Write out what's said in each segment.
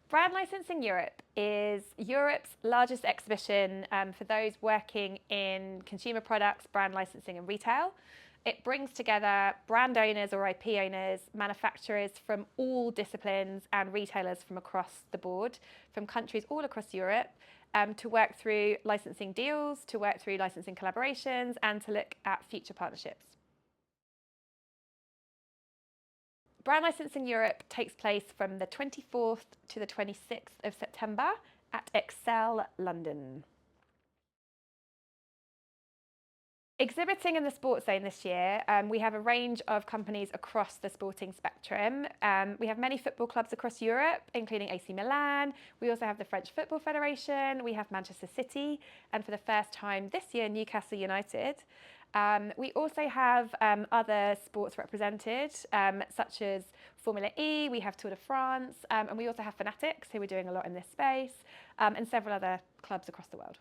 Brand Licensing Europe is Europe's largest exhibition for those working in consumer products, brand licensing and retail. It brings together brand owners or IP owners, manufacturers from all disciplines and retailers from across the board, from countries all across Europe, to work through licensing deals, to work through licensing collaborations, and to look at future partnerships. Brand Licensing Europe takes place from the 24th to the 26th of September at Excel London. Exhibiting in the sports zone this year, we have a range of companies across the sporting spectrum. We have many football clubs across Europe, including AC Milan. We also have the French Football Federation. We have Manchester City, and for the first time this year, Newcastle United. We also have other sports represented, such as Formula E, we have Tour de France, and we also have Fanatics, who are doing a lot in this space, and several other clubs across the world.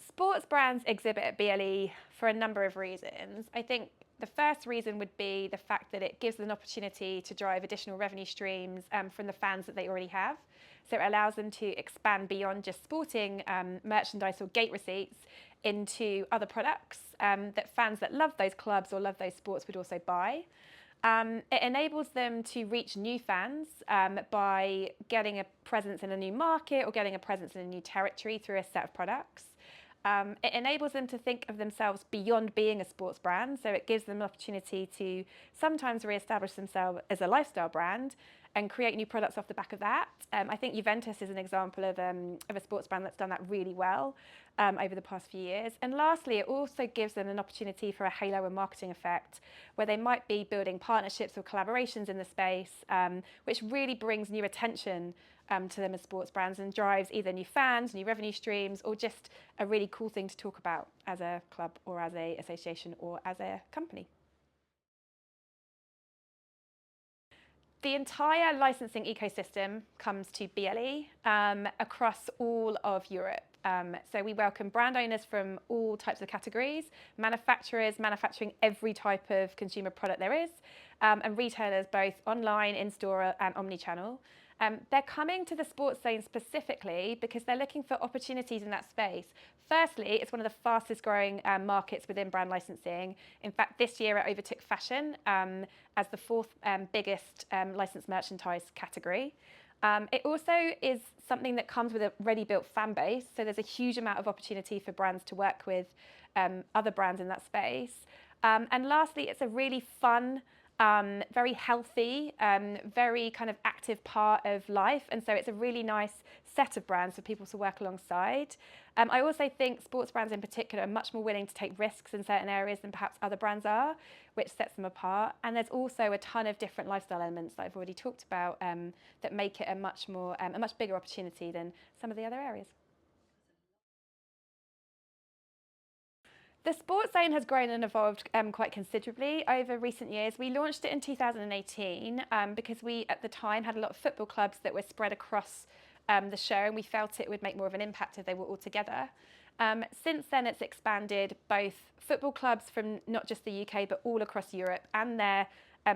Sports brands exhibit at BLE for a number of reasons. I think the first reason would be the fact that it gives them an opportunity to drive additional revenue streams from the fans that they already have. So it allows them to expand beyond just sporting merchandise or gate receipts into other products that fans that love those clubs or love those sports would also buy. It enables them to reach new fans by getting a presence in a new market or getting a presence in a new territory through a set of products. It enables them to think of themselves beyond being a sports brand, so it gives them an opportunity to sometimes re-establish themselves as a lifestyle brand and create new products off the back of that. I think Juventus is an example of a sports brand that's done that really well over the past few years. And lastly, it also gives them an opportunity for a halo and marketing effect, where they might be building partnerships or collaborations in the space, which really brings new attention to them as sports brands and drives either new fans, new revenue streams, or just a really cool thing to talk about as a club or as an association or as a company. The entire licensing ecosystem comes to BLE across all of Europe. So we welcome brand owners from all types of categories, manufacturers manufacturing every type of consumer product there is, and retailers both online, in-store and omni-channel. They're coming to the sports zone specifically because they're looking for opportunities in that space. Firstly, it's one of the fastest growing markets within brand licensing. In fact, this year it overtook fashion as the fourth biggest licensed merchandise category. It also is something that comes with a ready-built fan base, so there's a huge amount of opportunity for brands to work with other brands in that space. And lastly, it's a really fun, very healthy, very kind of active part of life, and so it's a really nice set of brands for people to work alongside. I also think sports brands in particular are much more willing to take risks in certain areas than perhaps other brands are, which sets them apart. And there's also a ton of different lifestyle elements that I've already talked about that make it a much bigger opportunity than some of the other areas. The sports zone has grown and evolved quite considerably over recent years. We launched it in 2018 because we, at the time, had a lot of football clubs that were spread across the show, and we felt it would make more of an impact if they were all together. Since then, it's expanded both football clubs from not just the UK, but all across Europe and their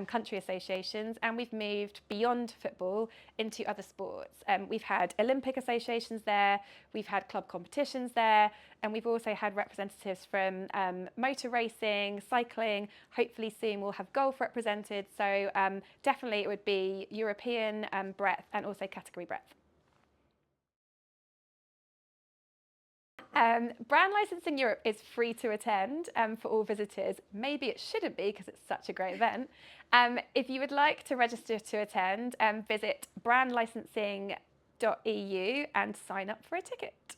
country associations, and we've moved beyond football into other sports. We've had Olympic associations there, we've had club competitions there, and we've also had representatives from motor racing, cycling. Hopefully soon we'll have golf represented, so definitely it would be European breadth and also category breadth. Brand Licensing Europe is free to attend for all visitors. Maybe it shouldn't be because it's such a great event. If you would like to register to attend, visit brandlicensing.eu and sign up for a ticket.